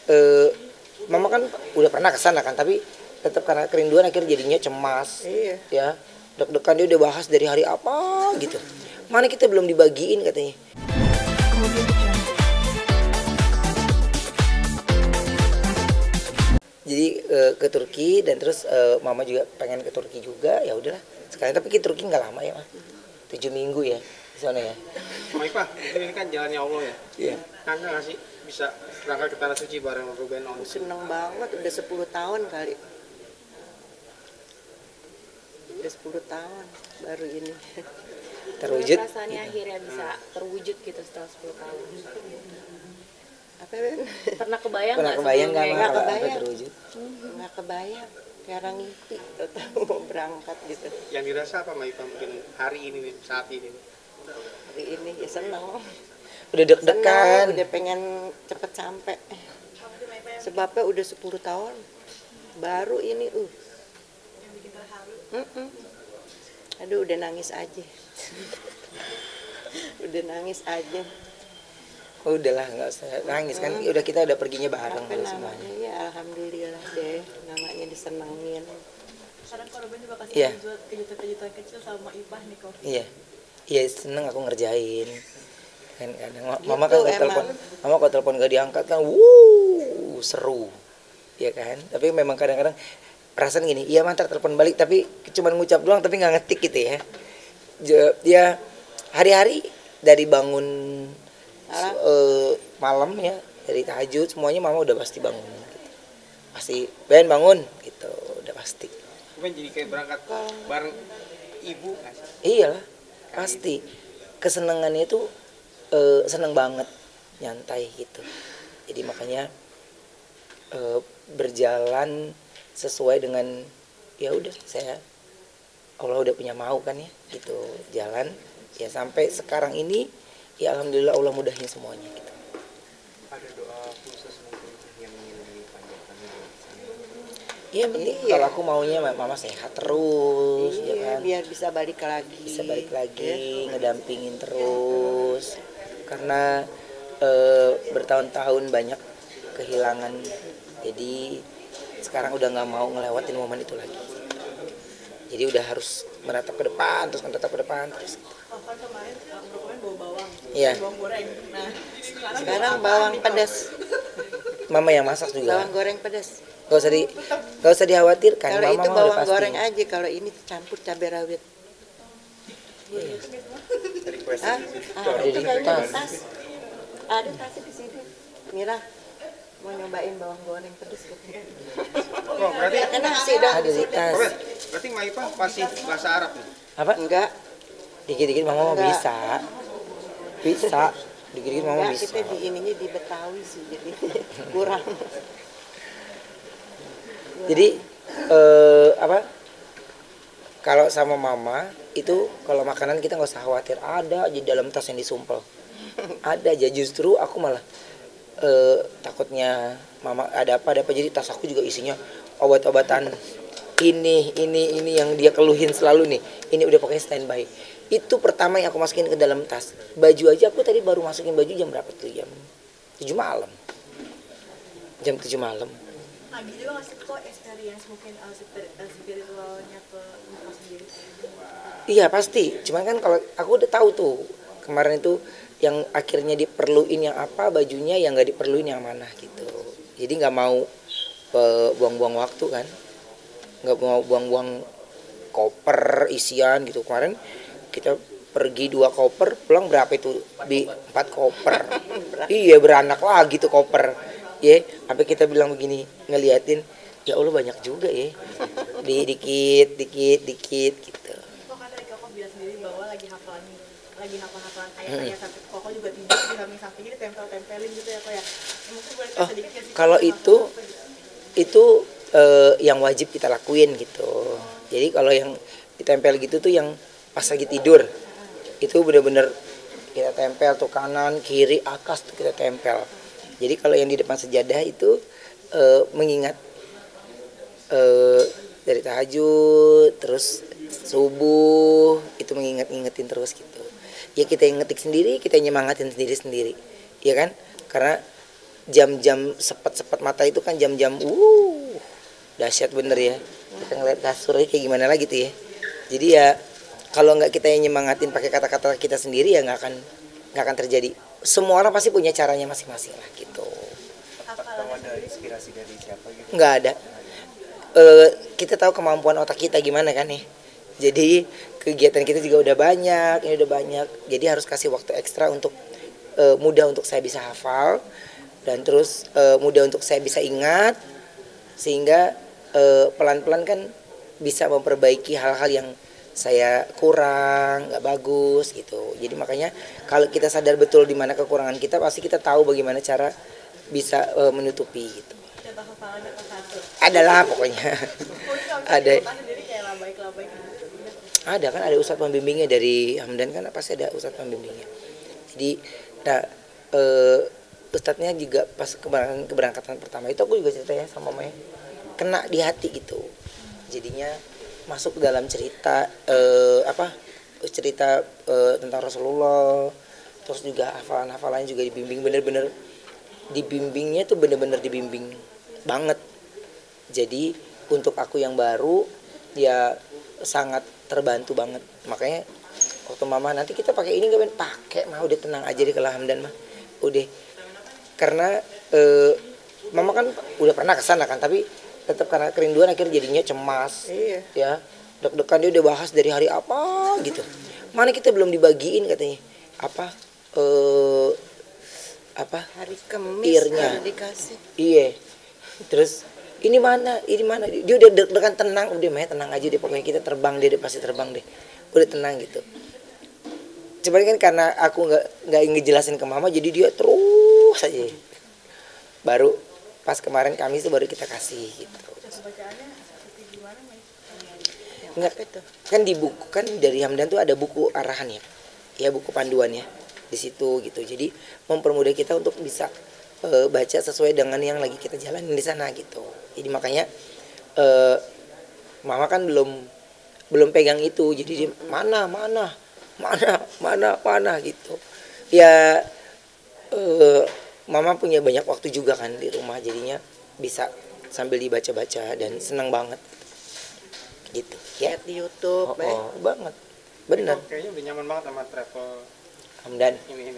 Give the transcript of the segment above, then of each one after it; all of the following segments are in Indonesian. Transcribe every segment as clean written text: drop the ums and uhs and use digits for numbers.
eh, mama kan udah pernah kesana kan, tapi tetap karena kerinduan akhirnya jadinya cemas. Iya. Ya, deg-degan dia udah bahas dari hari apa gitu. Mana kita belum dibagiin katanya. Jadi ke Turki dan terus mama juga pengen ke Turki juga, ya udahlah sekalian, tapi ke Turki nggak lama ya mah, 7 minggu ya di sana ya. Maifah, ini kan jalannya Allah ya. Iya. Kangen nggak sih bisa berangkat ke tanah suci bareng Ruben On? Seneng banget, udah 10 tahun kali. Udah 10 tahun baru ini. Terwujud. Perasaannya akhirnya bisa terwujud gitu setelah 10 tahun. Apa Ben? Pernah kebayang Pernah nggak kebayang nggak sebelumnya? mah Nggak kalau sampai kebayang. terwujud? Nggak kebayang. Kayak orang ngimpi, tahu mau berangkat gitu. Yang dirasa apa Maifah mungkin hari ini nih, saat ini nih? Hari ini ya seneng. Udah deg-degan. Udah pengen cepet sampai. Sebabnya udah 10 tahun. Baru ini Mm-mm. Aduh udah nangis aja. Udah nangis aja. Oh, udahlah nggak usah nangis kan, udah kita udah perginya bareng Apa udah namanya semuanya. ya, alhamdulillah deh, namanya disenengin. Kadang korban juga kasih Iya. kejutan-kejutan kecil sama Ipah nih kok. Iya, iya seneng aku ngerjain. Kan kadang mama Gitu kan kalau emang. telepon, mama kalau telepon gak diangkat kan, seru, ya kan. Tapi memang kadang-kadang perasaan gini, iya mantar telepon balik tapi cuma ngucap doang tapi nggak ngetik gitu ya. Dia hari-hari dari bangun malam ya, dari tahajud semuanya mama udah pasti bangun gitu. Pasti Ben bangun gitu, udah pasti. Ruben jadi kayak berangkat bareng ibu nggak sih? Iyalah, pasti. Kesenangannya itu seneng banget, nyantai gitu. Jadi makanya berjalan sesuai dengan ya udah saya, Allah udah punya mau kan ya gitu, jalan ya sampai sekarang ini ya alhamdulillah Allah mudahin semuanya gitu. Ada doa khusus mungkin yang ingin dipanjatkan di sana? Iya penting Iya. kalau aku maunya mama sehat terus ya Iya, kan. biar bisa balik lagi. Bisa balik lagi, Ya. ngedampingin terus karena bertahun-tahun banyak kehilangan, jadi sekarang udah nggak mau ngelewatin momen itu lagi, jadi udah harus menatap ke depan terus Oh, kan kemarin Ruben bawa bawang, Iya. bawang goreng. Nah, Sekarang bawang pedas, mama yang masak juga, bawang goreng pedas. gak usah dikhawatirkan. Kalau Mama itu mah udah bawang pasti. goreng aja, kalau ini campur cabai rawit. Ah, Ada di kayaknya tas. di tas. Ada tasnya di sini. Mira mau nyobain bawang goreng pedas gitu. Oh, berarti Pakai nasi dong Ada di di sini. tas. Ruben, berarti Maifah pasti bahasa Arab nih. Apa? Enggak, Dikit-dikit mama mah Enggak. bisa dikit-dikit mama enggak, bisa. kita di ininya di Betawi sih, jadi kurang. Jadi apa? Kalau sama mama itu kalau makanan kita nggak usah khawatir, ada aja dalam tas yang disumpel. Ada aja, justru aku malah takutnya mama ada apa jadi tas aku juga isinya obat-obatan ini yang dia keluhin selalu nih. Ini udah pokoknya standby. Itu pertama yang aku masukin ke dalam tas. Baju aja aku tadi baru masukin baju jam berapa tuh? Jam 7 malam. Jam 7 malam. Agi juga ngasih kok experience mungkin spiritualnya ke Ipah sendiri. Iya pasti, cuman kan kalau aku udah tahu tuh kemarin itu yang akhirnya diperluin yang apa, bajunya yang nggak diperluin yang mana gitu. Jadi nggak mau buang-buang waktu kan, nggak mau buang-buang koper isian gitu. Kemarin kita pergi 2 koper, pulang berapa itu? 4 koper. Iya beranak lagi tuh koper. Ya, sampai kita bilang begini ngeliatin, ya Allah banyak juga ya. Dikit gitu. Kok kan tadi Koko bilang sendiri bahwa lagi hafal-hafalan ayat-ayat sampai Koko juga tidur di samping-sampingnya ditempel-tempelin gitu ya kok ya. Mungkin boleh Oh, sedikit ya sih. kalau itu yang wajib kita lakuin gitu. Jadi kalau yang ditempel gitu tuh yang pas lagi tidur, itu bener-bener kita tempel tuh kanan, kiri, atas tuh kita tempel. Jadi kalau yang di depan sejadah itu mengingat dari tahajud, terus subuh, itu mengingetin terus gitu. Ya kita yang ngetik sendiri, kita nyemangatin sendiri, ya kan? Karena jam-jam sepet-sepet mata itu kan jam-jam dahsyat bener ya. Kita ngeliat kasurnya kayak gimana lagi tuh ya. Jadi ya kalau nggak kita yang nyemangatin pakai kata-kata kita sendiri ya nggak akan terjadi. Semua orang pasti punya caranya masing-masing lah gitu. Atau ada inspirasi dari siapa gitu? Nggak ada. Kita tahu kemampuan otak kita gimana kan ya. Jadi kegiatan kita juga udah banyak, ini udah banyak. Jadi harus kasih waktu ekstra untuk mudah untuk saya bisa hafal dan terus mudah untuk saya bisa ingat sehingga pelan-pelan kan bisa memperbaiki hal-hal yang saya kurang, nggak bagus gitu. Jadi makanya kalau kita sadar betul di mana kekurangan kita, pasti kita tahu bagaimana cara bisa menutupi gitu. Contoh hafalannya apa satu? Adalah pokoknya. Ada. Sendiri kayak labai-labai gitu. Ada kan, ada ustadz pembimbingnya dari Hamdan kan, pasti ada ustadz pembimbingnya. Jadi nah ustadznya juga pas keberangkatan pertama itu aku juga cerita ya sama mamanya, kena di hati gitu. Jadinya masuk ke dalam cerita cerita tentang Rasulullah, terus juga hafalan-hafalannya juga dibimbing, bener-bener dibimbingnya tuh bener-bener dibimbing banget. Jadi untuk aku yang baru ya sangat terbantu banget. Makanya waktu mama nanti kita pakai ini nggak pakai mah, udah tenang aja deh kalau Hamdan mah udah, karena mama kan udah pernah kesana kan, tapi tetap karena kerinduan akhirnya jadinya cemas. Iya. Ya deg-degan, dia udah bahas dari hari apa gitu, mana kita belum dibagiin katanya apa Hari Kamis Irnya. baru dikasih. Iya, terus ini mana dia udah deg-degan, tenang udah mah tenang aja deh, pokoknya kita terbang deh pasti terbang deh, udah tenang gitu. Cuman kan karena aku nggak ngejelasin ke mama, jadi dia terus aja. Baru pas kemarin Kamis itu baru kita kasih gitu. Bacaannya seperti gimana, Mai? Enggak, kan di buku kan dari Hamdan tuh ada buku arahan ya buku panduannya di situ gitu. Jadi mempermudah kita untuk bisa baca sesuai dengan yang lagi kita jalanin di sana gitu. Jadi makanya mama kan belum pegang itu, jadi dia mana gitu ya. Mama punya banyak waktu juga kan di rumah, jadinya bisa sambil dibaca-baca dan senang banget gitu ya. Lihat di YouTube, Banget bener. Kayaknya udah nyaman banget sama travel Hamdan, ini.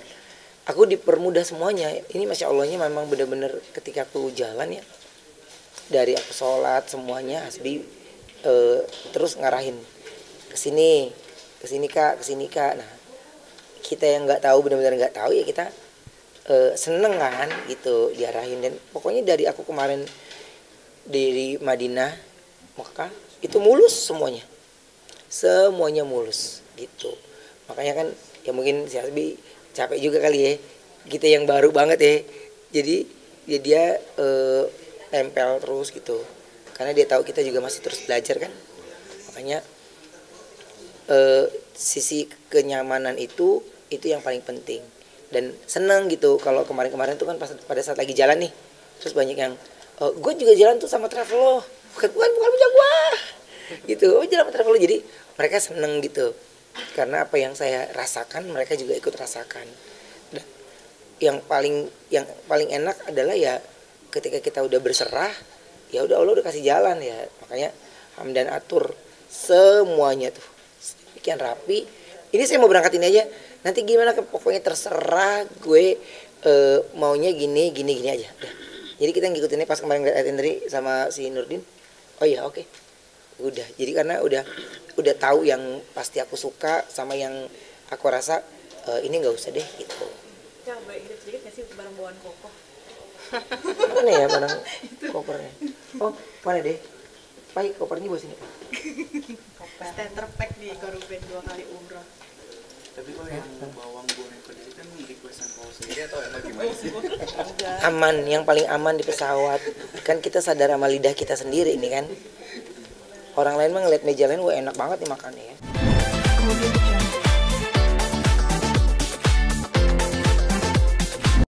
aku dipermudah semuanya ini, masya Allahnya memang bener-bener ketika aku jalan ya, dari aku sholat semuanya Hasbi terus ngarahin ke sini kak. Nah kita yang nggak tahu, benar-benar nggak tahu ya kita seneng kan gitu diarahin. Dan pokoknya dari aku kemarin dari Madinah Mekah itu mulus semuanya mulus gitu. Makanya kan ya mungkin si Hasbi capek juga kali ya, kita yang baru banget ya, jadi ya dia tempel terus gitu karena dia tahu kita juga masih terus belajar kan. Makanya sisi kenyamanan itu yang paling penting dan seneng gitu. Kalau kemarin tuh kan pada saat lagi jalan nih, terus banyak yang gue juga jalan tuh sama travel lo, bukan punya gue gitu, jalan sama travel lo. Jadi mereka seneng gitu karena apa yang saya rasakan mereka juga ikut rasakan. Dan yang paling enak adalah ya ketika kita udah berserah, ya udah Allah udah kasih jalan ya. Makanya Hamdan atur semuanya tuh sekian rapi. Ini saya mau berangkat ini aja, nanti gimana pokoknya terserah gue, maunya gini aja udah. Jadi kita ngikutinnya pas kemarin ngeliat itinerary sama si Nurdin. Oh iya oke. Udah. Jadi karena udah tahu yang pasti aku suka sama yang aku rasa ini nggak usah deh gitu. Ya, boleh ingat sedikit nggak sih barang bawaan kokoh? Mana ya barang kopernya? Oh mana deh? Baik, kopernya bawa sini. Starter pack di Garuben 2 kali umroh. Tapi kalau yang bawang goreng peduli kan requestan kau sendiri atau emang gimana sih? Aman, yang paling aman di pesawat. Kan kita sadar sama lidah kita sendiri ini kan. Orang lain mah ngeliat meja lain, wah enak banget nih makannya ya.